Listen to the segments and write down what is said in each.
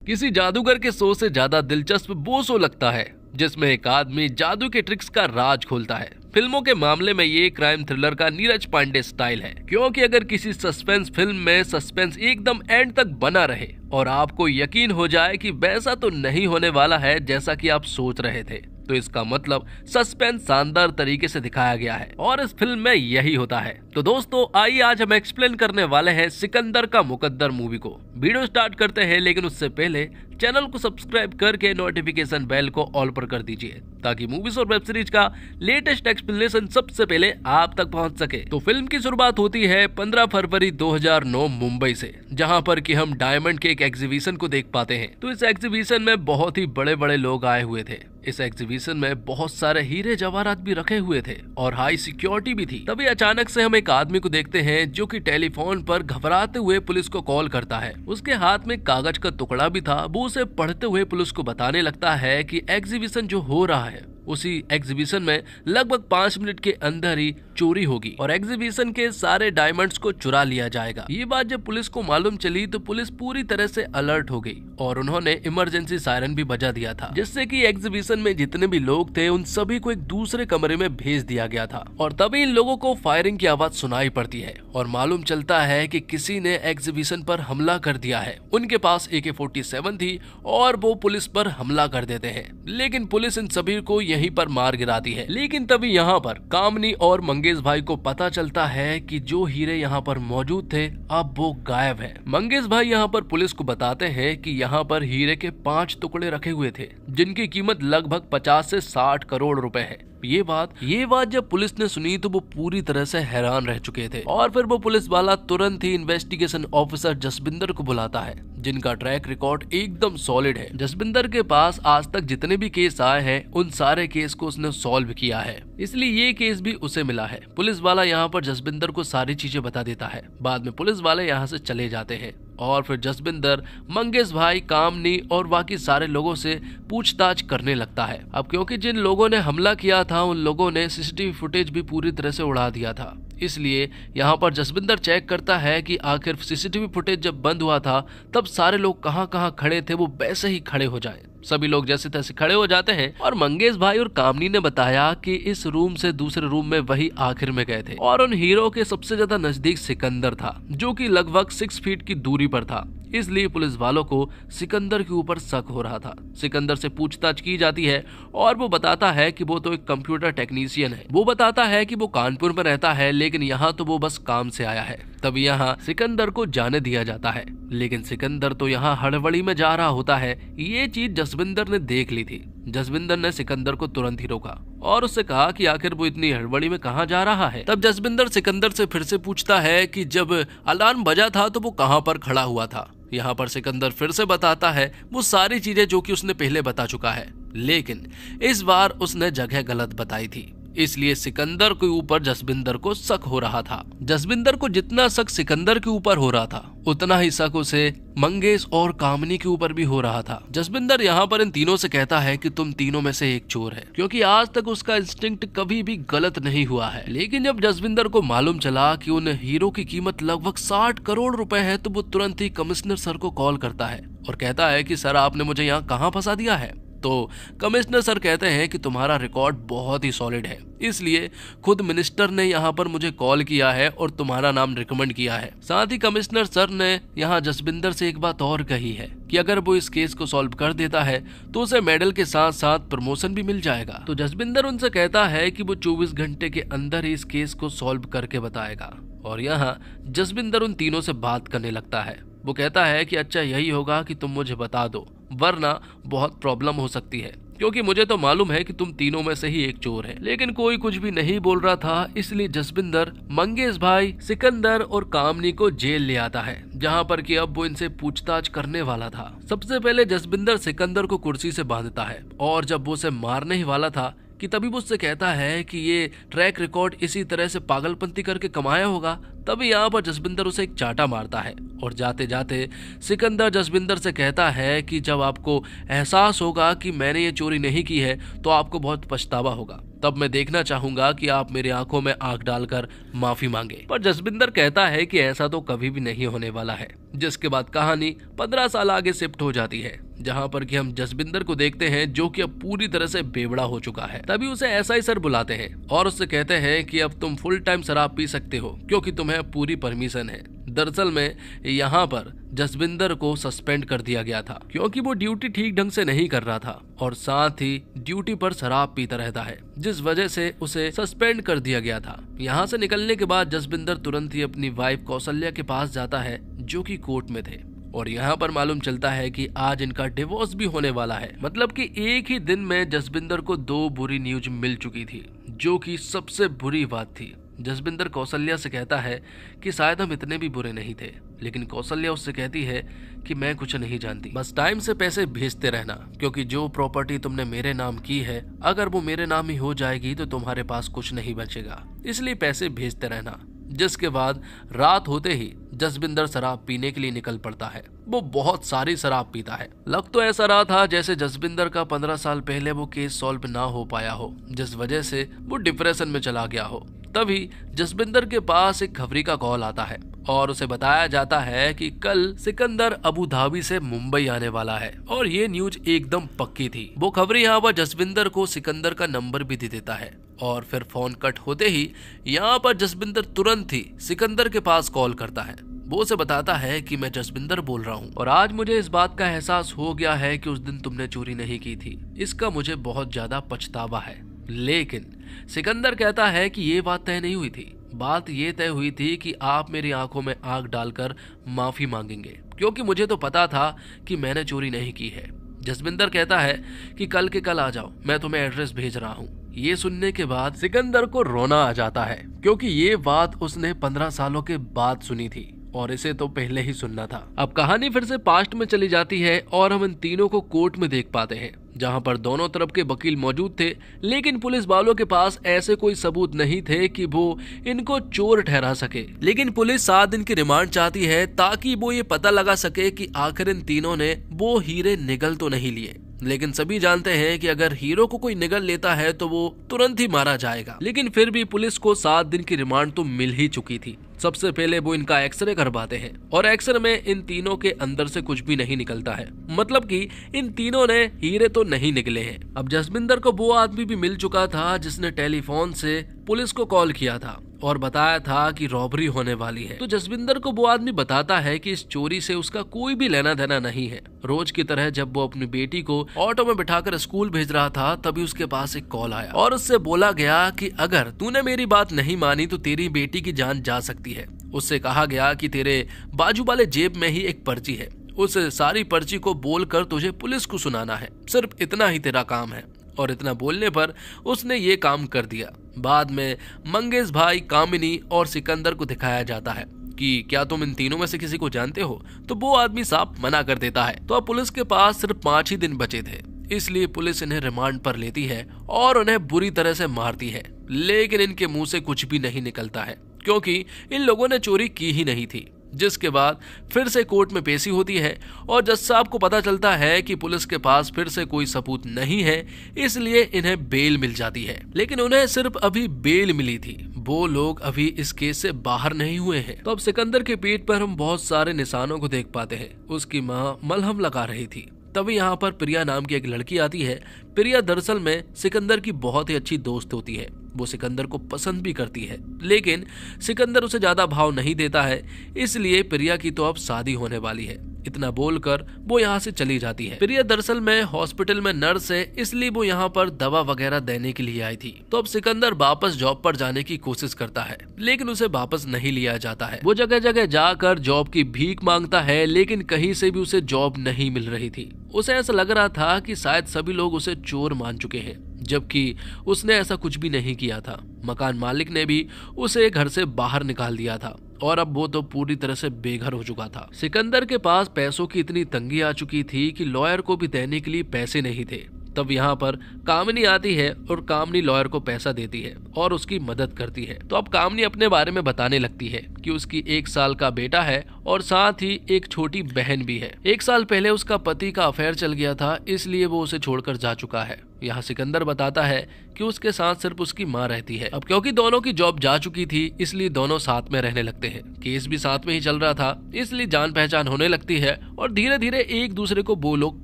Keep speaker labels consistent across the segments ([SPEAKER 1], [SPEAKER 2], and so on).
[SPEAKER 1] किसी जादूगर के शो से ज्यादा दिलचस्प वो शो लगता है जिसमें एक आदमी जादू के ट्रिक्स का राज खोलता है। फिल्मों के मामले में ये क्राइम थ्रिलर का नीरज पांडे स्टाइल है, क्योंकि अगर किसी सस्पेंस फिल्म में सस्पेंस एकदम एंड तक बना रहे और आपको यकीन हो जाए कि वैसा तो नहीं होने वाला है जैसा कि आप सोच रहे थे, तो इसका मतलब सस्पेंस शानदार तरीके से दिखाया गया है और इस फिल्म में यही होता है। तो दोस्तों आइए आज हम एक्सप्लेन करने वाले हैं सिकंदर का मुकद्दर मूवी को। वीडियो स्टार्ट करते हैं, लेकिन उससे पहले चैनल को सब्सक्राइब करके नोटिफिकेशन बेल को ऑल पर कर दीजिए ताकि मूवीज और वेब सीरीज का लेटेस्ट एक्सप्लेनेशन सबसे पहले आप तक पहुंच सके। तो फिल्म की शुरुआत होती है 15 फरवरी 2009 मुंबई से, जहां पर कि हम डायमंड के एक एग्जीबिशन को देख पाते हैं। तो इस एग्जीबिशन में बहुत ही बड़े बड़े लोग आए हुए थे। इस एग्जीबिशन में बहुत सारे हीरे जवाहरात भी रखे हुए थे और हाई सिक्योरिटी भी थी। तभी अचानक से हम एक आदमी को देखते हैं जो कि टेलीफोन पर घबराते हुए पुलिस को कॉल करता है। उसके हाथ में कागज का टुकड़ा भी था। वो उसे पढ़ते हुए पुलिस को बताने लगता है कि एग्जीबिशन जो हो रहा है उसी एग्जीबिशन में लगभग 5 मिनट के अंदर ही चोरी होगी और एग्जीबिशन के सारे डायमंड्स को चुरा लिया जाएगा। ये बात जब पुलिस को मालूम चली तो पुलिस पूरी तरह से अलर्ट हो गई और उन्होंने इमरजेंसी सायरन भी बजा दिया था, जिससे कि एग्जीबिशन में जितने भी लोग थे उन सभी को एक दूसरे कमरे में भेज दिया गया था। और तभी इन लोगों को फायरिंग की आवाज सुनाई पड़ती है और मालूम चलता है कि किसी ने एग्जीबिशन पर हमला कर दिया है। उनके पास AK-47 थी और वो पुलिस पर हमला कर देते हैं, लेकिन पुलिस इन सभी को यहीं पर मार गिराती है। लेकिन तभी यहाँ पर कामनी और मंगेश भाई को पता चलता है कि जो हीरे यहाँ पर मौजूद थे अब वो गायब है। मंगेश भाई यहाँ पर पुलिस को बताते हैं कि यहाँ पर हीरे के 5 टुकड़े रखे हुए थे जिनकी कीमत लगभग 50 से 60 करोड़ रुपए है। ये बात जब पुलिस ने सुनी तो वो पूरी तरह से हैरान रह चुके थे और फिर वो पुलिस वाला तुरंत ही इन्वेस्टिगेशन ऑफिसर जसबिंदर को बुलाता है, जिनका ट्रैक रिकॉर्ड एकदम सॉलिड है। जसबिंदर के पास आज तक जितने भी केस आए हैं उन सारे केस को उसने सॉल्व किया है, इसलिए ये केस भी उसे मिला है। पुलिस वाला यहाँ पर जसबिंदर को सारी चीजें बता देता है। बाद में पुलिस वाले यहाँ से चले जाते हैं और फिर जसबिंदर मंगेश भाई, कामनी और बाकी सारे लोगों से पूछताछ करने लगता है। अब क्योंकि जिन लोगों ने हमला किया था उन लोगों ने CCTV फुटेज भी पूरी तरह से उड़ा दिया था, इसलिए यहाँ पर जसबिंदर चेक करता है कि आखिर CCTV फुटेज जब बंद हुआ था तब सारे लोग कहाँ खड़े थे वो वैसे ही खड़े हो जाएं। सभी लोग जैसे तैसे खड़े हो जाते हैं और मंगेश भाई और कामनी ने बताया कि इस रूम से दूसरे रूम में वही आखिर में गए थे और उन हीरो के सबसे ज्यादा नजदीक सिकंदर था, जो कि लगभग 6 फीट की दूरी पर था। इसलिए पुलिस वालों को सिकंदर के ऊपर शक हो रहा था। सिकंदर से पूछताछ की जाती है और वो बताता है कि वो तो एक कंप्यूटर टेक्नीशियन है। वो बताता है कि वो कानपुर में रहता है, लेकिन यहाँ तो वो बस काम से आया है। तभी यहाँ सिकंदर को जाने दिया जाता है, लेकिन सिकंदर तो यहाँ हड़बड़ी में जा रहा होता है। ये चीज जसबिंदर ने देख ली थी। जसबिंदर ने सिकंदर को तुरंत ही रोका और उससे कहा कि आखिर वो इतनी हड़बड़ी में कहाँ जा रहा है। तब जसबिंदर सिकंदर से फिर से पूछता है कि जब अलार्म बजा था तो वो कहाँ पर खड़ा हुआ था। यहाँ पर सिकंदर फिर से बताता है वो सारी चीजें जो कि उसने पहले बता चुका है, लेकिन इस बार उसने जगह गलत बताई थी, इसलिए सिकंदर के ऊपर जसबिंदर को शक हो रहा था। जसबिंदर को जितना शक सिकंदर के ऊपर हो रहा था उतना ही शक उसे मंगेश और कामनी के ऊपर भी हो रहा था। जसबिंदर यहाँ पर इन तीनों से कहता है कि तुम तीनों में से एक चोर है, क्योंकि आज तक उसका इंस्टिंक्ट कभी भी गलत नहीं हुआ है। लेकिन जब जसबिंदर को मालूम चला कि उन हीरो की कीमत लगभग 60 करोड़ रुपए है तो वो तुरंत ही कमिश्नर सर को कॉल करता है और कहता है कि सर आपने मुझे यहाँ कहाँ फंसा दिया है। तो कमिश्नर सर कहते हैं कि तुम्हारा रिकॉर्ड बहुत ही सॉलिड है, इसलिए खुद मिनिस्टर ने यहाँ पर मुझे कॉल किया है और तुम्हारा नाम रिकमेंड किया है। साथ ही कमिश्नर सर ने यहाँ जसबिंदर से एक बात और कही है कि अगर वो इस केस को सॉल्व कर देता है तो उसे मेडल के साथ साथ प्रमोशन भी मिल जाएगा। तो जसबिंदर उनसे कहता है कि वो 24 घंटे के अंदर ही इस केस को सॉल्व करके बताएगा और यहाँ जसबिंदर उन तीनों से बात करने लगता है। वो कहता है कि अच्छा यही होगा कि तुम मुझे बता दो, वरना बहुत प्रॉब्लम हो सकती है, क्योंकि मुझे तो मालूम है कि तुम तीनों में से ही एक चोर है। लेकिन कोई कुछ भी नहीं बोल रहा था, इसलिए जसबिंदर मंगेश भाई, सिकंदर और कामनी को जेल ले आता है, जहां पर कि अब वो इनसे पूछताछ करने वाला था। सबसे पहले जसबिंदर सिकंदर को कुर्सी से बांधता है और जब वो उसे मारने ही वाला था कि तभी वो उससे कहता है कि ये ट्रैक रिकॉर्ड इसी तरह से पागलपंती करके कमाया होगा तभी यहाँ पर जसबिंदर उसे एक चाटा मारता है और जाते जाते सिकंदर जसबिंदर से कहता है कि जब आपको एहसास होगा कि मैंने ये चोरी नहीं की है तो आपको बहुत पछतावा होगा, तब मैं देखना चाहूंगा कि आप मेरी आंखों में आंख डालकर माफी मांगे। पर जसबिंदर कहता है कि ऐसा तो कभी भी नहीं होने वाला है। जिसके बाद कहानी 15 साल आगे शिफ्ट हो जाती है, जहां पर कि हम जसबिंदर को देखते हैं जो कि अब पूरी तरह से बेवड़ा हो चुका है। तभी उसे एसआई सर बुलाते हैं और उससे कहते हैं कि अब तुम फुल टाइम शराब पी सकते हो क्योंकि तुम्हें पूरी परमिशन है। दरअसल में यहाँ पर जसबिंदर को सस्पेंड कर दिया गया था क्योंकि वो ड्यूटी ठीक ढंग से नहीं कर रहा था और साथ ही ड्यूटी पर शराब पीता रहता है, जिस वजह से उसे सस्पेंड कर दिया गया था। यहाँ से निकलने के बाद जसबिंदर तुरंत ही अपनी वाइफ कौशल्या के पास जाता है जो कि कोर्ट में थे और यहाँ पर मालूम चलता है कि आज इनका डिवोर्स भी होने वाला है। मतलब कि एक ही दिन में जसबिंदर को 2 बुरी न्यूज मिल चुकी थी, जो कि सबसे बुरी बात थी। जसबिंदर कौशल्या से कहता है कि शायद हम इतने भी बुरे नहीं थे, लेकिन कौशल्या उससे कहती है कि मैं कुछ नहीं जानती, बस टाइम से पैसे भेजते रहना क्योंकि जो प्रॉपर्टी तुमने मेरे नाम की है अगर वो मेरे नाम ही हो जाएगी तो तुम्हारे पास कुछ नहीं बचेगा, इसलिए पैसे भेजते रहना। जिसके बाद रात होते ही जसबिंदर शराब पीने के लिए निकल पड़ता है। वो बहुत सारी शराब पीता है। लग तो ऐसा रहा था जैसे जसबिंदर का 15 साल पहले वो केस सॉल्व ना हो पाया हो, जिस वजह से वो डिप्रेशन में चला गया हो। तभी जसबिंदर के पास एक खबरी का कॉल आता है और उसे बताया जाता है कि कल सिकंदर अबू धाबी से मुंबई आने वाला है और ये न्यूज एकदम पक्की थी। वो खबरी यहाँ पर जसबिंदर को सिकंदर का नंबर भी दे देता है और फिर फोन कट होते ही यहाँ पर जसबिंदर तुरंत ही सिकंदर के पास कॉल करता है। वो उसे बताता है कि मैं जसबिंदर बोल रहा हूँ और आज मुझे इस बात का एहसास हो गया है कि उस दिन तुमने चोरी नहीं की थी, इसका मुझे बहुत ज्यादा पछतावा है। लेकिन सिकंदर कहता है कि ये बात तय नहीं हुई थी, बात ये तय हुई थी कि आप मेरी आंखों में आंख डालकर माफी मांगेंगे क्योंकि मुझे तो पता था कि मैंने चोरी नहीं की है। जसबिंदर कहता है कि कल के कल आ जाओ, मैं तुम्हें एड्रेस भेज रहा हूँ। ये सुनने के बाद सिकंदर को रोना आ जाता है क्योंकि ये बात उसने 15 सालों के बाद सुनी थी और इसे तो पहले ही सुनना था। अब कहानी फिर से पास्ट में चली जाती है और हम इन तीनों को कोर्ट में देख पाते हैं, जहां पर दोनों तरफ के वकील मौजूद थे, लेकिन पुलिस वालों के पास ऐसे कोई सबूत नहीं थे कि वो इनको चोर ठहरा सके। लेकिन पुलिस 7 दिन की रिमांड चाहती है ताकि वो ये पता लगा सके कि आखिर इन तीनों ने वो हीरे निगल तो नहीं लिए। लेकिन सभी जानते हैं कि अगर हीरो को कोई निगल लेता है तो वो तुरंत ही मारा जाएगा। लेकिन फिर भी पुलिस को 7 दिन की रिमांड तो मिल ही चुकी थी। सबसे पहले वो इनका एक्सरे करवाते हैं और एक्सरे में इन तीनों के अंदर से कुछ भी नहीं निकलता है, मतलब कि इन तीनों ने हीरे तो नहीं निकले हैं। अब जसबिंदर को वो आदमी भी मिल चुका था जिसने टेलीफोन से पुलिस को कॉल किया था और बताया था कि रॉबरी होने वाली है। तो जसबिंदर को वो आदमी बताता है कि इस चोरी से उसका कोई भी लेना देना नहीं है। रोज की तरह जब वो अपनी बेटी को ऑटो में बिठाकर स्कूल भेज रहा था तभी उसके पास एक कॉल आया और उससे बोला गया कि अगर तूने मेरी बात नहीं मानी तो तेरी बेटी की जान जा सकती है। उससे कहा गया कि तेरे बाजू वाले जेब में ही एक पर्ची है, उस सारी पर्ची को बोलकर तुझे पुलिस को सुनाना है, सिर्फ इतना ही तेरा काम है। और इतना बोलने पर उसने ये काम कर दिया। बाद में मंगेश भाई, कामिनी और सिकंदर को दिखाया जाता है कि क्या तुम इन तीनों में से किसी को जानते हो, तो वो आदमी साफ मना कर देता है। तो अब पुलिस के पास सिर्फ 5 ही दिन बचे थे, इसलिए पुलिस इन्हें रिमांड पर लेती है और उन्हें बुरी तरह से मारती है। लेकिन इनके मुंह से कुछ भी नहीं निकलता है क्योंकि इन लोगों ने चोरी की ही नहीं थी। जिसके बाद फिर से कोर्ट में पेशी होती है और जज साहब को पता चलता है कि पुलिस के पास फिर से कोई सबूत नहीं है, इसलिए इन्हें बेल मिल जाती है। लेकिन उन्हें सिर्फ अभी बेल मिली थी, वो लोग अभी इस केस से बाहर नहीं हुए हैं। तो अब सिकंदर के पेट पर हम बहुत सारे निशानों को देख पाते हैं। उसकी माँ मलहम लगा रही थी। तभी यहाँ पर प्रिया नाम की एक लड़की आती है। प्रिया दरअसल में सिकंदर की बहुत ही अच्छी दोस्त होती है। वो सिकंदर को पसंद भी करती है, लेकिन सिकंदर उसे ज्यादा भाव नहीं देता है, इसलिए प्रिया की तो अब शादी होने वाली है। इतना बोलकर वो यहाँ से चली जाती है। प्रिया दरअसल में हॉस्पिटल में नर्स है, इसलिए वो यहाँ पर दवा वगैरह देने के लिए आई थी। तो अब सिकंदर वापस जॉब पर जाने की कोशिश करता है, लेकिन उसे वापस नहीं लिया जाता है। वो जगह जगह जाकर जॉब की भीख मांगता है, लेकिन कहीं से भी उसे जॉब नहीं मिल रही थी। उसे ऐसा लग रहा था कि शायद सभी लोग उसे चोर मान चुके हैं, जबकि उसने ऐसा कुछ भी नहीं किया था। मकान मालिक ने भी उसे घर से बाहर निकाल दिया था और अब वो तो पूरी तरह से बेघर हो चुका था। सिकंदर के पास पैसों की इतनी तंगी आ चुकी थी कि लॉयर को भी देने के लिए पैसे नहीं थे। तब यहाँ पर कामिनी आती है और कामिनी लॉयर को पैसा देती है और उसकी मदद करती है। तो अब कामिनी अपने बारे में बताने लगती है कि उसकी 1 साल का बेटा है और साथ ही एक छोटी बहन भी है। 1 साल पहले उसका पति का अफेयर चल गया था, इसलिए वो उसे छोड़कर जा चुका है। यहाँ सिकंदर बताता है कि उसके साथ सिर्फ उसकी माँ रहती है। अब क्योंकि दोनों की जॉब जा चुकी थी, इसलिए दोनों साथ में रहने लगते हैं। केस भी साथ में ही चल रहा था, इसलिए जान पहचान होने लगती है और धीरे धीरे एक दूसरे को वो लोग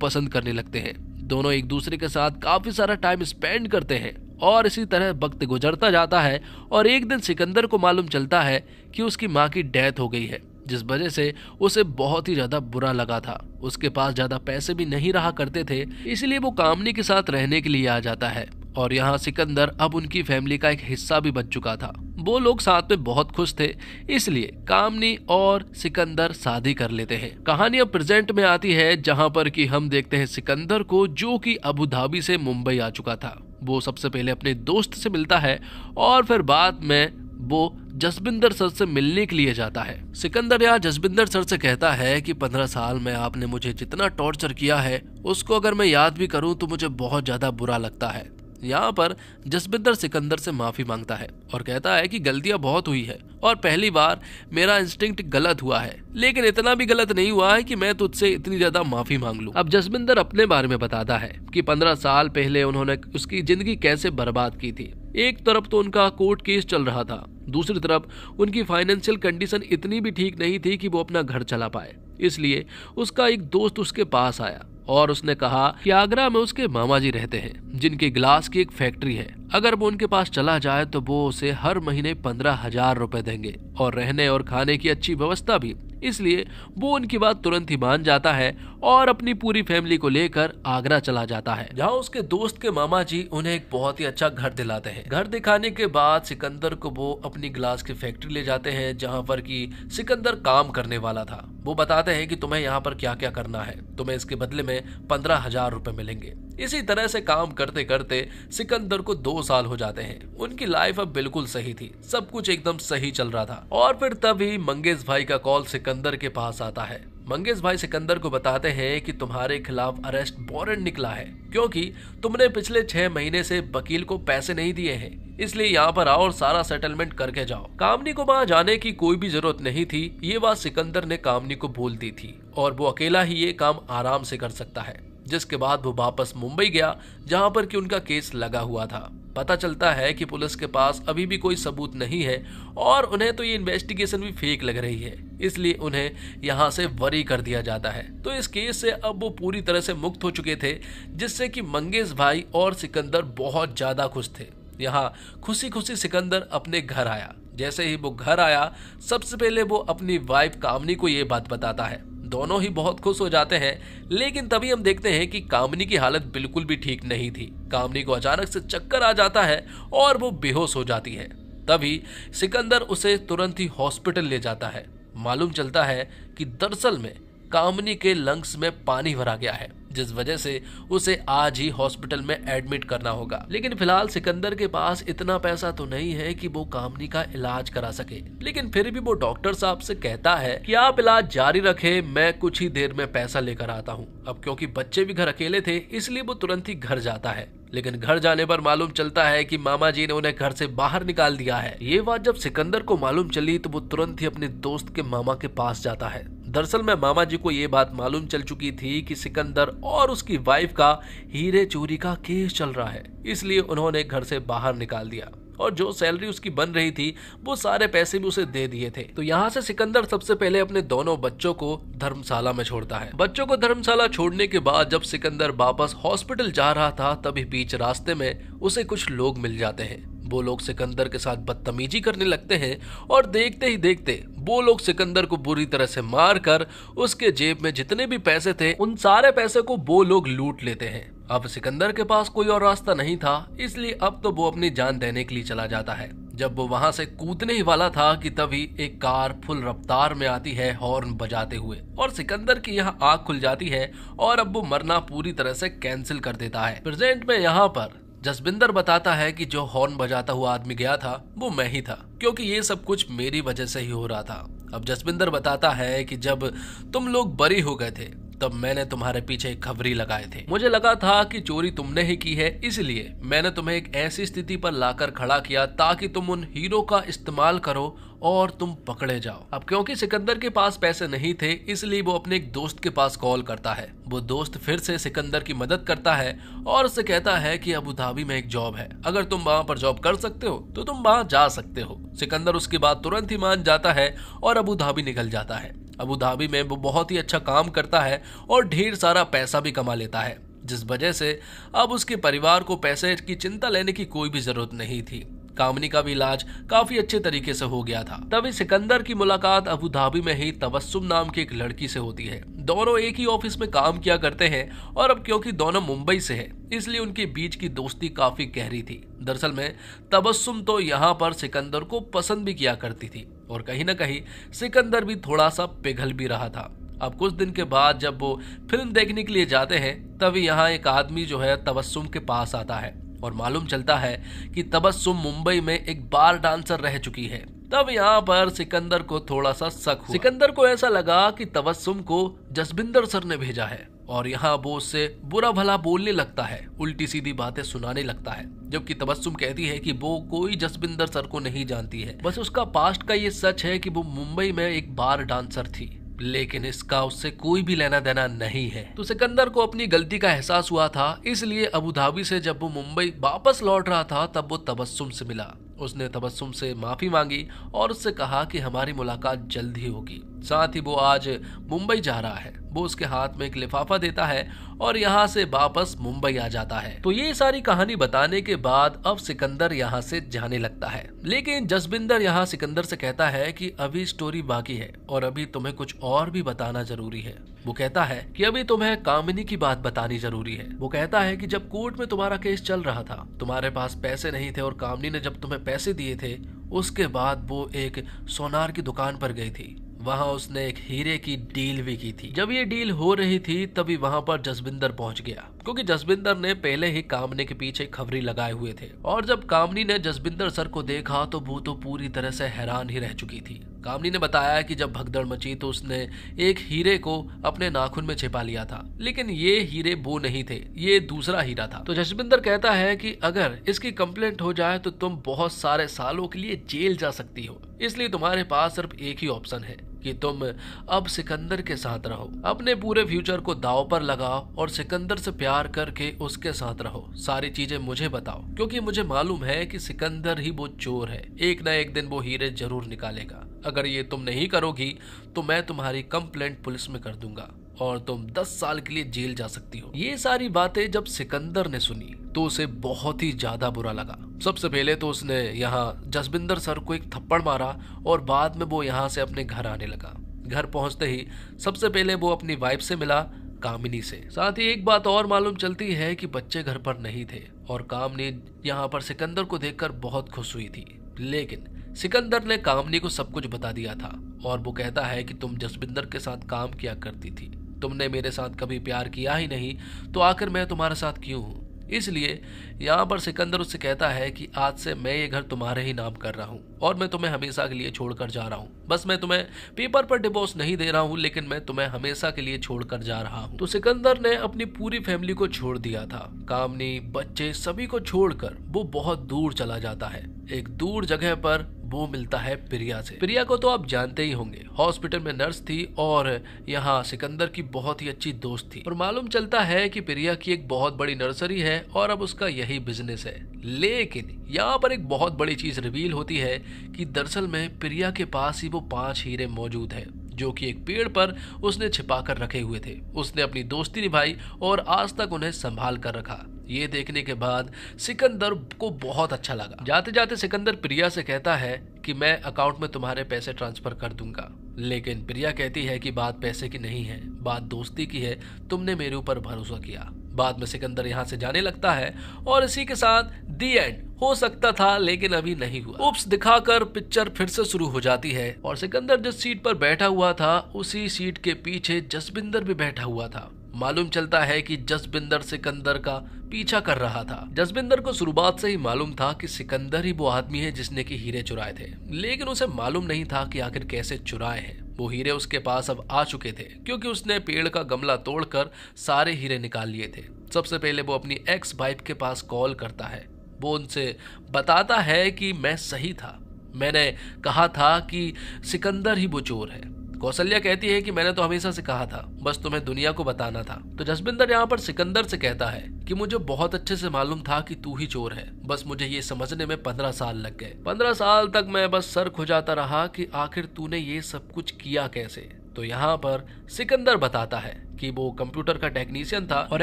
[SPEAKER 1] पसंद करने लगते हैं। दोनों एक दूसरे के साथ काफी सारा टाइम स्पेंड करते हैं और इसी तरह वक्त गुजरता जाता है। और एक दिन सिकंदर को मालूम चलता है कि उसकी माँ की डेथ हो गई है, जिस वजह से उसे बहुत ही ज्यादा बुरा लगा था। उसके पास ज्यादा पैसे भी नहीं रहा करते थे, इसलिए वो कामिनी के साथ रहने के लिए आ जाता है। और यहाँ सिकंदर अब उनकी फैमिली का एक हिस्सा भी बन चुका था। वो लोग साथ में बहुत खुश थे, इसलिए कामिनी और सिकंदर शादी कर लेते हैं। कहानी अब प्रेजेंट में आती है, जहाँ पर कि हम देखते हैं सिकंदर को, जो कि अबू धाबी से मुंबई आ चुका था। वो सबसे पहले अपने दोस्त से मिलता है और फिर बाद में वो जसबिंदर सर से मिलने के लिए जाता है। सिकंदर यहाँ जसबिंदर सर से कहता है कि 15 साल में आपने मुझे जितना टॉर्चर किया है, उसको अगर मैं याद भी करूं तो मुझे बहुत ज्यादा बुरा लगता है। यहाँ पर जसबिंदर सिकंदर से माफी मांगता है और कहता है कि गलतियां बहुत हुई है और पहली बार मेरा इंस्टिंक्ट गलत हुआ है, लेकिन इतना भी गलत नहीं हुआ है कि मैं तुझसे इतनी ज्यादा माफी मांग लूं। अब जसबिंदर अपने बारे में बताता है कि 15 साल पहले उन्होंने उसकी जिंदगी कैसे बर्बाद की थी। एक तरफ तो उनका कोर्ट केस चल रहा था, दूसरी तरफ उनकी फाइनेंशियल कंडीशन इतनी भी ठीक नहीं थी कि वो अपना घर चला पाए। इसलिए उसका एक दोस्त उसके पास आया और उसने कहा कि आगरा में उसके मामा जी रहते हैं, जिनके ग्लास की एक फैक्ट्री है। अगर वो उनके पास चला जाए तो वो उसे हर महीने 15,000 रुपए देंगे और रहने और खाने की अच्छी व्यवस्था भी। इसलिए वो उनकी बात तुरंत ही मान जाता है और अपनी पूरी फैमिली को लेकर आगरा चला जाता है, जहाँ उसके दोस्त के मामा जी उन्हें एक बहुत ही अच्छा घर दिलाते हैं। घर दिखाने के बाद सिकंदर को वो अपनी ग्लास की फैक्ट्री ले जाते हैं, जहाँ पर कि सिकंदर काम करने वाला था। वो बताते हैं कि तुम्हें यहाँ पर क्या क्या करना है, तुम्हें इसके बदले में 15,000 रुपए मिलेंगे। इसी तरह से काम करते करते सिकंदर को 2 साल हो जाते हैं। उनकी लाइफ अब बिल्कुल सही थी, सब कुछ एकदम सही चल रहा था। और फिर तभी मंगेश भाई का कॉल सिकंदर के पास आता है। मंगेश भाई सिकंदर को बताते हैं कि तुम्हारे खिलाफ अरेस्ट वारंट निकला है, क्योंकि तुमने पिछले 6 महीने से वकील को पैसे नहीं दिए हैं, इसलिए यहाँ पर आओ और सारा सेटलमेंट करके जाओ। कामनी को वहाँ जाने की कोई भी जरूरत नहीं थी, ये बात सिकंदर ने कामनी को बोल दी थी और वो अकेला ही ये काम आराम से कर सकता है। जिसके बाद वो वापस मुंबई गया, जहाँ पर कि उनका केस लगा हुआ था। पता चलता है कि पुलिस के पास अभी भी कोई सबूत नहीं है और उन्हें तो ये इन्वेस्टिगेशन भी फेक लग रही है, इसलिए उन्हें यहाँ से वरी कर दिया जाता है। तो इस केस से अब वो पूरी तरह से मुक्त हो चुके थे, जिससे कि मंगेश भाई और सिकंदर बहुत ज्यादा खुश थे। यहाँ खुशी खुशी सिकंदर अपने घर आया। जैसे ही वो घर आया, सबसे पहले वो अपनी वाइफ कामनी को ये बात बताता है। दोनों ही बहुत खुश हो जाते हैं, लेकिन तभी हम देखते हैं कि कामनी की हालत बिल्कुल भी ठीक नहीं थी। कामनी को अचानक से चक्कर आ जाता है और वो बेहोश हो जाती है। तभी सिकंदर उसे तुरंत ही हॉस्पिटल ले जाता है। मालूम चलता है कि दरअसल में कामनी के लंग्स में पानी भरा गया है, जिस वजह से उसे आज ही हॉस्पिटल में एडमिट करना होगा। लेकिन फिलहाल सिकंदर के पास इतना पैसा तो नहीं है कि वो कामनी का इलाज करा सके, लेकिन फिर भी वो डॉक्टर साहब से कहता है कि आप इलाज जारी रखें, मैं कुछ ही देर में पैसा लेकर आता हूँ। अब क्योंकि बच्चे भी घर अकेले थे, इसलिए वो तुरंत ही घर जाता है। लेकिन घर जाने पर मालूम चलता है कि मामा जी ने उन्हें घर से बाहर निकाल दिया है। ये बात जब सिकंदर को मालूम चली तो वो तुरंत ही अपने दोस्त के मामा के पास जाता है। दरअसल में मामा जी को ये बात मालूम चल चुकी थी कि सिकंदर और उसकी वाइफ का हीरे चोरी का केस चल रहा है, इसलिए उन्होंने घर से बाहर निकाल दिया और जो सैलरी उसकी बन रही थी वो सारे पैसे भी उसे दे दिए थे। तो यहाँ से सिकंदर सबसे पहले अपने दोनों बच्चों को धर्मशाला में छोड़ता है। बच्चों को धर्मशाला छोड़ने के बाद जब सिकंदर वापस हॉस्पिटल जा रहा था, तभी बीच रास्ते में उसे कुछ लोग मिल जाते हैं। वो लोग सिकंदर के साथ बदतमीजी करने लगते हैं और देखते ही देखते वो लोग सिकंदर को बुरी तरह से मारकर उसके जेब में जितने भी पैसे थे उन सारे पैसे को वो लोग लूट लेते हैं। अब सिकंदर के पास कोई और रास्ता नहीं था, इसलिए अब तो वो अपनी जान देने के लिए चला जाता है। जब वो वहां से कूदने ही वाला था कि तभी एक कार फुल रफ्तार में आती है हॉर्न बजाते हुए और सिकंदर की यहाँ आंख खुल जाती है और अब वो मरना पूरी तरह से कैंसिल कर देता है। प्रेजेंट में यहाँ पर जसबिंदर बताता है कि जो हॉर्न बजाता हुआ आदमी गया था वो मैं ही था, क्योंकि ये सब कुछ मेरी वजह से ही हो रहा था। अब जसबिंदर बताता है कि जब तुम लोग बरी हो गए थे तब मैंने तुम्हारे पीछे खबरी लगाए थे। मुझे लगा था कि चोरी तुमने ही की है, इसलिए मैंने तुम्हें एक ऐसी स्थिति पर लाकर खड़ा किया ताकि तुम उन हीरो का इस्तेमाल करो और तुम पकड़े जाओ। अब क्योंकि सिकंदर के पास पैसे नहीं थे, इसलिए वो अपने एक दोस्त के पास कॉल करता है। वो दोस्त फिर से सिकंदर की मदद करता है और उससे कहता है कि अबू धाबी में एक जॉब है, अगर तुम वहां पर जॉब कर सकते हो तो तुम वहां जा सकते हो। सिकंदर उसकी बात तुरंत ही मान जाता है और अबू धाबी निकल जाता है। अबू धाबी में वो बहुत ही अच्छा काम करता है और ढेर सारा पैसा भी कमा लेता है, जिस वजह से अब उसके परिवार को पैसे की चिंता लेने की कोई भी जरूरत नहीं थी। कामनी का भी इलाज काफी अच्छे तरीके से हो गया था। तभी सिकंदर की मुलाकात अबू धाबी में ही तबस्सुम नाम की एक लड़की से होती है। दोनों एक ही ऑफिस में काम किया करते हैं और अब क्योंकि दोनों मुंबई से हैं, इसलिए उनके बीच की दोस्ती काफी गहरी थी। दरअसल में तबस्सुम तो यहाँ पर सिकंदर को पसंद भी किया करती थी और कहीं ना कहीं सिकंदर भी थोड़ा सा पिघल भी रहा था। अब कुछ दिन के बाद जब वो फिल्म देखने के लिए जाते हैं, तभी यहाँ एक आदमी जो है तबस्सुम के पास आता है और मालूम चलता है कि तबस्सुम मुंबई में एक बार डांसर रह चुकी है। तब यहाँ पर सिकंदर को थोड़ा सा शक हुआ। सिकंदर को ऐसा लगा कि तबस्सुम को जसबिंदर सर ने भेजा है और यहाँ वो उससे बुरा भला बोलने लगता है, उल्टी सीधी बातें सुनाने लगता है, जबकि तबस्सुम कहती है कि वो कोई जसबिंदर सर को नहीं जानती है, बस उसका पास्ट का ये सच है कि वो मुंबई में एक बार डांसर थी, लेकिन इसका उससे कोई भी लेना देना नहीं है। तो सिकंदर को अपनी गलती का एहसास हुआ था, इसलिए अबू धाबी से जब वो मुंबई वापस लौट रहा था तब वो तबस्सुम से मिला। उसने तबस्सुम से माफी मांगी और उससे कहा कि हमारी मुलाकात जल्द ही होगी। साथ ही वो आज मुंबई जा रहा है। वो उसके हाथ में एक लिफाफा देता है और यहाँ से वापस मुंबई आ जाता है। तो ये सारी कहानी बताने के बाद अब सिकंदर यहाँ से जाने लगता है, लेकिन जसबिंदर यहाँ सिकंदर से कहता है कि अभी स्टोरी बाकी है और अभी तुम्हें कुछ और भी बताना जरूरी है। वो कहता है कि अभी तुम्हें कामिनी की बात बतानी जरूरी है। वो कहता है कि जब कोर्ट में तुम्हारा केस चल रहा था, तुम्हारे पास पैसे नहीं थे और कामिनी ने जब तुम्हें पैसे दिए थे, उसके बाद वो एक सोनार की दुकान पर गई थी। वहां उसने एक हीरे की डील भी की थी। जब ये डील हो रही थी तभी वहां पर जसबिंदर पहुंच गया, क्योंकि जसबिंदर ने पहले ही कामनी के पीछे खबरी लगाए हुए थे। और जब कामनी ने जसबिंदर सर को देखा तो वो तो पूरी तरह से हैरान ही रह चुकी थी। कामनी ने बताया कि जब भगदड़ मची तो उसने एक हीरे को अपने नाखून में छिपा लिया था, लेकिन ये हीरे वो नहीं थे, ये दूसरा हीरा था। तो जसबिंदर कहता है कि अगर इसकी कंप्लेंट हो जाए तो तुम बहुत सारे सालों के लिए जेल जा सकती हो, इसलिए तुम्हारे पास सिर्फ एक ही ऑप्शन है कि तुम अब सिकंदर के साथ रहो, अपने पूरे फ्यूचर को दांव पर लगाओ और सिकंदर से प्यार करके उसके साथ रहो। सारी चीजें मुझे बताओ, क्योंकि मुझे मालूम है कि सिकंदर ही वो चोर है। एक ना एक दिन वो हीरे जरूर निकालेगा। अगर ये तुम नहीं करोगी तो मैं तुम्हारी कंप्लेंट पुलिस में कर दूंगा और तुम 10 साल के लिए जेल जा सकती हो। ये सारी बातें जब सिकंदर ने सुनी तो उसे बहुत ही ज्यादा बुरा लगा। सबसे पहले तो उसने यहाँ जसबिंदर सर को एक थप्पड़ मारा और बाद में वो यहाँ से अपने घर आने लगा। घर पहुंचते ही सबसे पहले वो अपनी वाइफ से मिला, कामिनी से। साथ ही एक बात और मालूम चलती है कि बच्चे घर पर नहीं थे और कामिनी यहाँ पर सिकंदर को देखकर बहुत खुश हुई थी, लेकिन सिकंदर ने कामिनी को सब कुछ बता दिया था और वो कहता है कि तुम जसबिंदर के साथ काम किया करती थी, तुमने मेरे साथ कभी प्यार किया ही नहीं, तो आखिर मैं तुम्हारे साथ क्यों हूँ। इसलिए यहाँ पर सिकंदर उससे कहता है कि आज से मैं ये घर तुम्हारे ही नाम कर रहा हूँ और मैं तुम्हें हमेशा के लिए छोड़कर जा रहा हूँ। बस मैं तुम्हें पेपर पर डिवोर्स नहीं दे रहा हूँ, लेकिन मैं तुम्हें हमेशा के लिए छोड़कर जा रहा हूँ। तो सिकंदर ने अपनी पूरी फैमिली को छोड़ दिया था, कामनी, बच्चे सभी को छोड़कर वो बहुत दूर चला जाता है। एक दूर जगह पर वो मिलता है प्रिया से। प्रिया को तो आप जानते ही होंगे, हॉस्पिटल में नर्स थी और यहाँ सिकंदर की बहुत ही अच्छी दोस्त थी। और मालूम चलता है कि प्रिया की एक बहुत बड़ी नर्सरी है और अब उसका यही बिजनेस है। लेकिन यहाँ पर एक बहुत बड़ी चीज रिवील होती है कि दरअसल में प्रिया के पास ही वो 5 हीरे मौजूद है, जो कि एक पेड़ पर उसने छिपा कर रखे हुए थे। उसने अपनी दोस्ती निभाई और आज तक उन्हें संभाल कर रखा। ये देखने के बाद सिकंदर को बहुत अच्छा लगा। जाते जाते सिकंदर प्रिया से कहता है कि मैं अकाउंट में तुम्हारे पैसे ट्रांसफर कर दूंगा, लेकिन प्रिया कहती है कि बात पैसे की नहीं है, बात दोस्ती की है, तुमने मेरे ऊपर भरोसा किया। बाद में सिकंदर यहाँ से जाने लगता है और इसी के साथ दी एंड हो सकता था, लेकिन अभी नहीं हुआ। उप्स दिखाकर पिक्चर फिर से शुरू हो जाती है और सिकंदर जिस सीट पर बैठा हुआ था उसी सीट के पीछे जसबिंदर भी बैठा हुआ था। मालूम चलता है कि जसबिंदर सिकंदर का पीछा कर रहा था। जसबिंदर को शुरुआत से ही मालूम था कि सिकंदर ही वो आदमी है जिसने की हीरे चुराए थे, लेकिन उसे मालूम नहीं था कि आखिर कैसे चुराए हैं। वो हीरे उसके पास अब आ चुके थे क्योंकि उसने पेड़ का गमला तोड़कर सारे हीरे निकाल लिए थे। सबसे पहले वो अपनी एक्स वाइफ के पास कॉल करता है। वो उनसे बताता है कि मैं सही था, मैंने कहा था कि सिकंदर ही वो चोर है। कौशल्या कहती है कि मैंने तो हमेशा से कहा था, बस तुम्हें दुनिया को बताना था। तो जसबिंदर यहाँ पर सिकंदर से कहता है कि मुझे बहुत अच्छे से मालूम था कि तू ही चोर है, बस मुझे ये समझने में 15 साल लग गए। 15 साल तक मैं बस सर खुजाता रहा कि आखिर तूने ये सब कुछ किया कैसे। तो यहाँ पर सिकंदर बताता है कि वो कंप्यूटर का टेक्नीशियन था और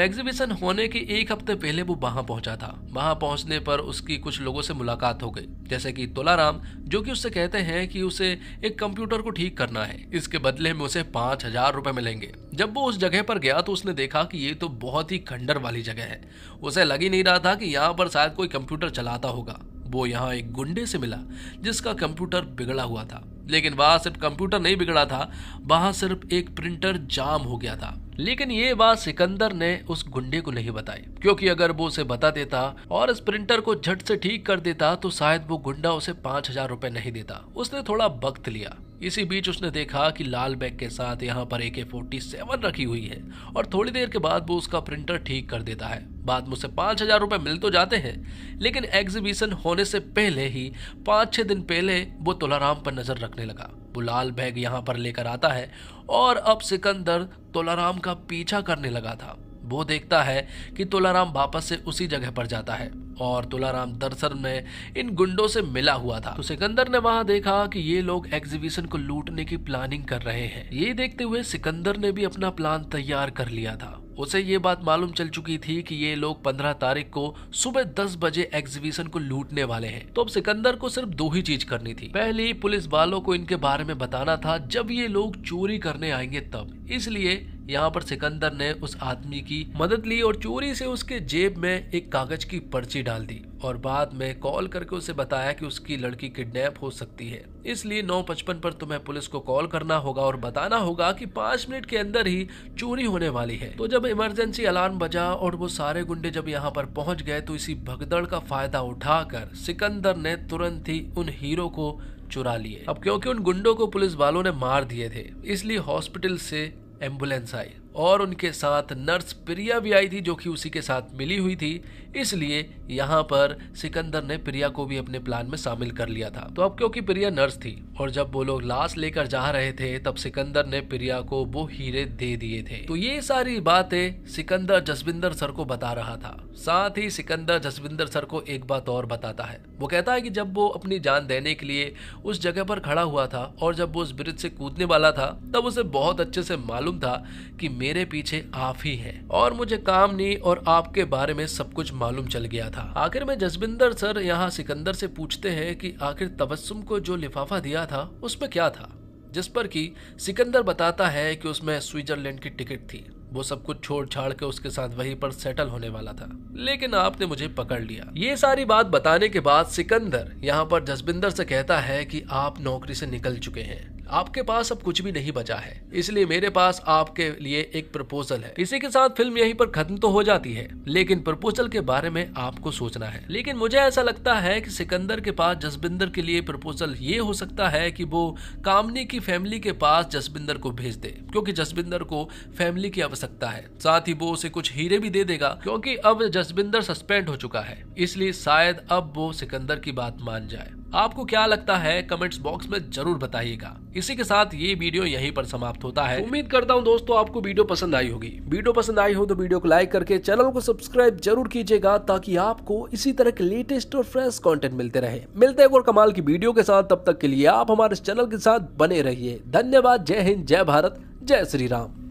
[SPEAKER 1] एग्जीबिशन होने के एक हफ्ते पहले वो वहां पहुंचा था। वहां पहुंचने पर उसकी कुछ लोगों से मुलाकात हो गई, जैसे कि तोलाराम, जो कि उससे कहते हैं कि उसे एक कंप्यूटर को ठीक करना है, इसके बदले में उसे 5,000 रुपए मिलेंगे। जब वो उस जगह पर गया तो उसने देखा कि ये तो बहुत ही खंडर वाली जगह है। उसे लग ही नहीं रहा था कि यहाँ पर शायद कोई कंप्यूटर चलाता होगा। वो यहाँ एक गुंडे से मिला जिसका कंप्यूटर बिगड़ा हुआ था, लेकिन वहां सिर्फ कंप्यूटर नहीं बिगड़ा था, वहां सिर्फ एक प्रिंटर जाम हो गया था। लेकिन ये बात सिकंदर ने उस गुंडे को नहीं बताई, क्योंकि अगर वो उसे बता देता और इस प्रिंटर को झट से ठीक कर देता तो शायद वो गुंडा उसे 5,000 रुपए नहीं देता। उसने थोड़ा वक्त लिया। इसी बीच उसने देखा कि लाल बैग के साथ यहाँ पर AK-47 रखी हुई है और थोड़ी देर के बाद वो उसका प्रिंटर ठीक कर देता है। बाद में उसे 5,000 रुपए मिल तो जाते हैं, लेकिन एग्जीबिशन होने से पहले ही 5-6 दिन पहले वो तोलाराम पर नजर रखने लगा। वो लाल बैग यहाँ पर लेकर आता है और अब सिकंदर तोलाराम का पीछा करने लगा था। वो देखता है कि तोलाराम वापस से उसी जगह पर जाता है और तोलाराम दरअसल में इन गुंडों से मिला हुआ था। तो सिकंदर ने वहां देखा कि ये लोग एग्जीबिशन को लूटने की प्लानिंग कर रहे हैं। ये देखते हुए सिकंदर ने भी अपना प्लान तैयार कर लिया था। उसे ये बात मालूम चल चुकी थी कि ये लोग 15 तारीख को सुबह 10 बजे एग्जीबिशन को लूटने वाले हैं। तो अब सिकंदर को सिर्फ 2 ही चीज करनी थी। पहली, पुलिस वालों को इनके बारे में बताना था जब ये लोग चोरी करने आएंगे तब। इसलिए यहाँ पर सिकंदर ने उस आदमी की मदद ली और चोरी से उसके जेब में एक कागज की पर्ची डाल दी और बाद में कॉल करके उसे बताया कि उसकी लड़की किडनैप हो सकती है, इसलिए 9:55 पर तुम्हें पुलिस को कॉल करना होगा और बताना होगा कि 5 मिनट के अंदर ही चोरी होने वाली है। तो जब इमरजेंसी अलार्म बजा और वो सारे गुंडे जब यहाँ पर पहुंच गए तो इसी भगदड़ का फायदा उठाकर सिकंदर ने तुरंत ही उन हीरो को चुरा लिए। अब क्योंकि उन गुंडों को पुलिस वालों ने मार दिए थे, इसलिए हॉस्पिटल से एम्बुलेंस आई और उनके साथ नर्स प्रिया भी आई थी, जो कि उसी के साथ मिली हुई थी। इसलिए यहाँ पर सिकंदर ने प्रिया को भी अपने प्लान में शामिल कर लिया था। तो अब क्योंकि प्रिया नर्स थी और जब वो लोग लाश लेकर जा रहे थे तब सिकंदर ने प्रिया को वो हीरे दे दिए थे। तो ये सारी बातें सिकंदर जसविंदर सर को बता रहा था। साथ ही सिकंदर जसविंदर सर को एक बात और बताता है। वो कहता है कि जब वो अपनी जान देने के लिए उस जगह पर खड़ा हुआ था और जब वो उस ब्रिज से कूदने वाला था तब उसे बहुत अच्छे से मालूम था कि मेरे पीछे आप ही हैं और मुझे कामनी और आपके बारे में सब कुछ मालूम चल गया था। आखिर में जसविंदर सर यहाँ सिकंदर से पूछते हैं कि आखिर तबस्सुम को जो लिफाफा दिया था उसमें क्या था, जिस पर कि सिकंदर बताता है कि उसमें स्विट्जरलैंड की टिकट थी। वो सब कुछ छोड़ छाड़ के उसके साथ वहीं पर सेटल होने वाला था, लेकिन आपने मुझे पकड़ लिया। ये सारी बात बताने के बाद सिकंदर यहाँ पर जसविंदर से कहता है कि आप नौकरी से निकल चुके हैं, आपके पास अब कुछ भी नहीं बचा है, इसलिए मेरे पास आपके लिए एक प्रपोजल है। इसी के साथ फिल्म यहीं पर खत्म तो हो जाती है, लेकिन प्रपोजल के बारे में आपको सोचना है। लेकिन मुझे ऐसा लगता है कि सिकंदर के पास जसविंदर के लिए प्रपोजल ये हो सकता है कि वो कामनी की फैमिली के पास जसविंदर को भेज दे, क्योंकि जसविंदर को फैमिली की आवश्यकता है। साथ ही वो उसे कुछ हीरे भी दे देगा, क्योंकि अब जसविंदर सस्पेंड हो चुका है, इसलिए शायद अब वो सिकंदर की बात मान जाए। आपको क्या लगता है कमेंट्स बॉक्स में जरूर बताइएगा। इसी के साथ ये वीडियो यहीं पर समाप्त होता है। उम्मीद करता हूँ दोस्तों आपको वीडियो पसंद आई होगी। वीडियो पसंद आई हो तो वीडियो को लाइक करके चैनल को सब्सक्राइब जरूर कीजिएगा, ताकि आपको इसी तरह के लेटेस्ट और फ्रेश कंटेंट मिलते रहे। मिलते हैं एक और कमाल की वीडियो के साथ, तब तक के लिए आप हमारे चैनल के साथ बने रहिए। धन्यवाद। जय हिंद, जय भारत, जय श्री राम।